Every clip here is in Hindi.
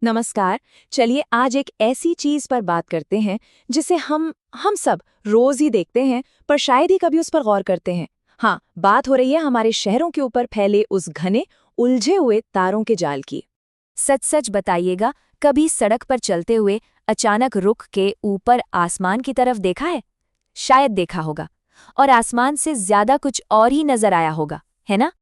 नमस्कार। चलिए आज एक ऐसी चीज पर बात करते हैं जिसे हम सब रोज ही देखते हैं, पर शायद ही कभी उस पर गौर करते हैं। हाँ, बात हो रही है हमारे शहरों के ऊपर फैले उस घने उलझे हुए तारों के जाल की। सच सच बताइएगा, कभी सड़क पर चलते हुए अचानक रुख के ऊपर आसमान की तरफ देखा है? शायद देखा होगा, और आसमान से ज्यादा कुछ और ही नजर आया होगा, है ना?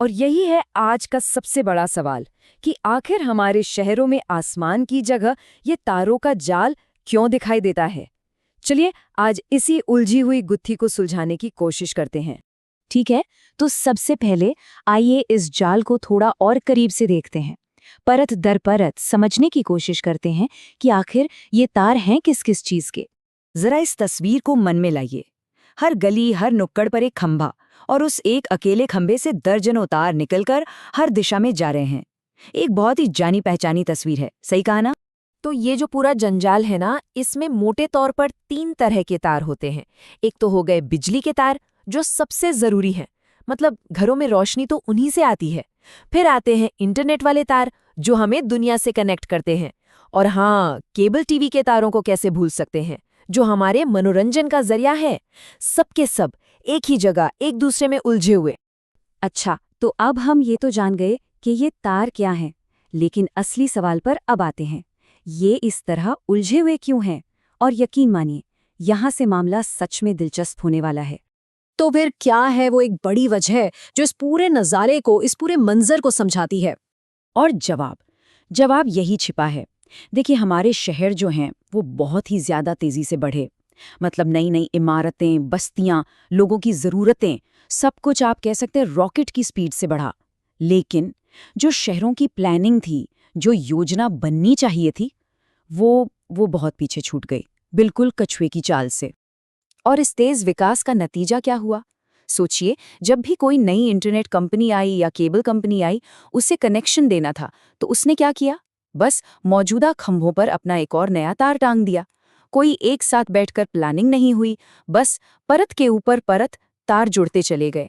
और यही है आज का सबसे बड़ा सवाल कि आखिर हमारे शहरों में आसमान की जगह ये तारों का जाल क्यों दिखाई देता है। चलिए आज इसी उलझी हुई गुत्थी को सुलझाने की कोशिश करते हैं। ठीक है, तो सबसे पहले आइए इस जाल को थोड़ा और करीब से देखते हैं। परत दर परत समझने की कोशिश करते हैं कि आखिर ये तार हैं किस किस चीज के। जरा इस तस्वीर को मन में लाइए। हर गली, हर नुक्कड़ पर एक खंभा, और उस एक अकेले खंभे से दर्जनों तार निकलकर हर दिशा में जा रहे हैं। एक बहुत ही जानी पहचानी तस्वीर है, सही कहा ना? तो ये जो पूरा जंजाल है ना, इसमें मोटे तौर पर 3 तरह के तार होते हैं। एक तो हो गए बिजली के तार, जो सबसे जरूरी हैं, मतलब घरों में रोशनी तो उन्हीं से आती है। फिर आते हैं इंटरनेट वाले तार, जो हमें दुनिया से कनेक्ट करते हैं। और हाँ, केबल टीवी के तारों को कैसे भूल सकते हैं, जो हमारे मनोरंजन का जरिया है। सबके सब एक ही जगह एक दूसरे में उलझे हुए। अच्छा, तो अब हम ये तो जान गए कि ये तार क्या हैं, लेकिन असली सवाल पर अब आते हैं। ये इस तरह उलझे हुए क्यों हैं? और यकीन मानिए, यहाँ से मामला सच में दिलचस्प होने वाला है। तो फिर क्या है वो एक बड़ी वजह जो इस पूरे नज़ारे को, इस पूरे मंजर को समझाती है? और जवाब यही छिपा है। देखिए, हमारे शहर जो हैं वो बहुत ही ज्यादा तेजी से बढ़े। मतलब नई नई इमारतें, बस्तियां, लोगों की ज़रूरतें, सब कुछ आप कह सकते हैं रॉकेट की स्पीड से बढ़ा। लेकिन जो शहरों की प्लानिंग थी, जो योजना बननी चाहिए थी, वो बहुत पीछे छूट गई, बिल्कुल कछुए की चाल से। और इस तेज विकास का नतीजा क्या हुआ? सोचिए, जब भी कोई नई इंटरनेट कंपनी आई या केबल कंपनी आई, उसे कनेक्शन देना था, तो उसने क्या किया? बस मौजूदा खंभों पर अपना एक और नया तार टांग दिया। कोई एक साथ बैठकर प्लानिंग नहीं हुई, बस परत के ऊपर परत तार जुड़ते चले गए।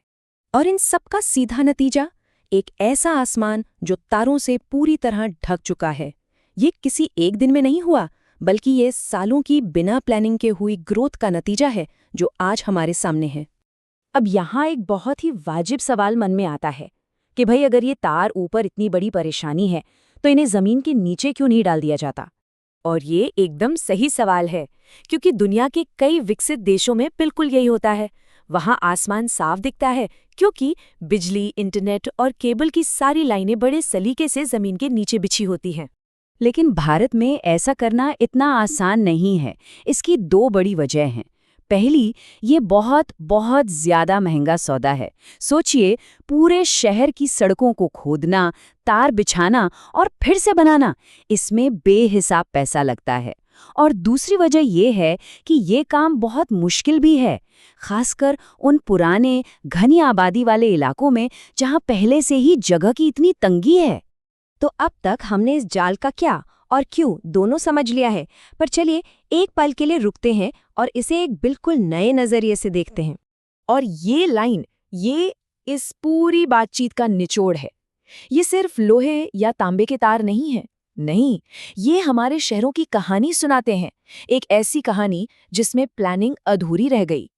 और इन सब का सीधा नतीजा, एक ऐसा आसमान जो तारों से पूरी तरह ढक चुका है। ये किसी एक दिन में नहीं हुआ, बल्कि ये सालों की बिना प्लानिंग के हुई ग्रोथ का नतीजा है, जो आज हमारे सामने है। अब यहाँ एक बहुत ही वाजिब सवाल मन में आता है कि भाई, अगर ये तार ऊपर इतनी बड़ी परेशानी है, तो इन्हें जमीन के नीचे क्यों नहीं डाल दिया जाता? और ये एकदम सही सवाल है, क्योंकि दुनिया के कई विकसित देशों में बिल्कुल यही होता है। वहाँ आसमान साफ दिखता है, क्योंकि बिजली, इंटरनेट और केबल की सारी लाइनें बड़े सलीके से जमीन के नीचे बिछी होती हैं। लेकिन भारत में ऐसा करना इतना आसान नहीं है। इसकी 2 बड़ी वजह हैं। पहली, ये बहुत बहुत ज्यादा महंगा सौदा है। सोचिए, पूरे शहर की सड़कों को खोदना, तार बिछाना और फिर से बनाना, इसमें बेहिसाब पैसा लगता है। और दूसरी वजह ये है कि ये काम बहुत मुश्किल भी है, खासकर उन पुराने घनी आबादी वाले इलाकों में जहाँ पहले से ही जगह की इतनी तंगी है। तो अब तक हमने इस जाल का क्या और क्यों दोनों समझ लिया है, पर चलिए एक पल के लिए रुकते हैं और इसे एक बिल्कुल नए नजरिए से देखते हैं। और ये लाइन, ये इस पूरी बातचीत का निचोड़ है। ये सिर्फ लोहे या तांबे के तार नहीं है, नहीं, ये हमारे शहरों की कहानी सुनाते हैं। एक ऐसी कहानी जिसमें प्लानिंग अधूरी रह गई।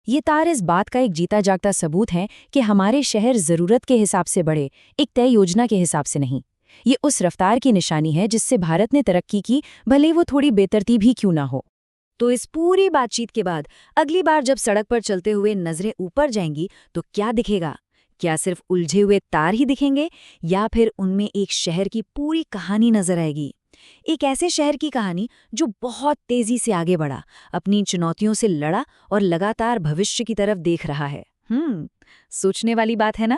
ये तार इस बात का एक जीता जागता सबूत है कि हमारे शहर जरूरत के हिसाब से बढ़े, एक तय योजना के हिसाब से नहीं। ये उस रफ्तार की निशानी है जिससे भारत ने तरक्की की, भले वो थोड़ी बेतरतीब ही क्यों ना हो। तो इस पूरी बातचीत के बाद अगली बार जब सड़क पर चलते हुए नजरें ऊपर जाएंगी, तो क्या दिखेगा? क्या सिर्फ उलझे हुए तार ही दिखेंगे, या फिर उनमें एक शहर की पूरी कहानी नजर आएगी? एक ऐसे शहर की कहानी जो बहुत तेजी से आगे बढ़ा, अपनी चुनौतियों से लड़ा और लगातार भविष्य की तरफ देख रहा है। सोचने वाली बात है ना?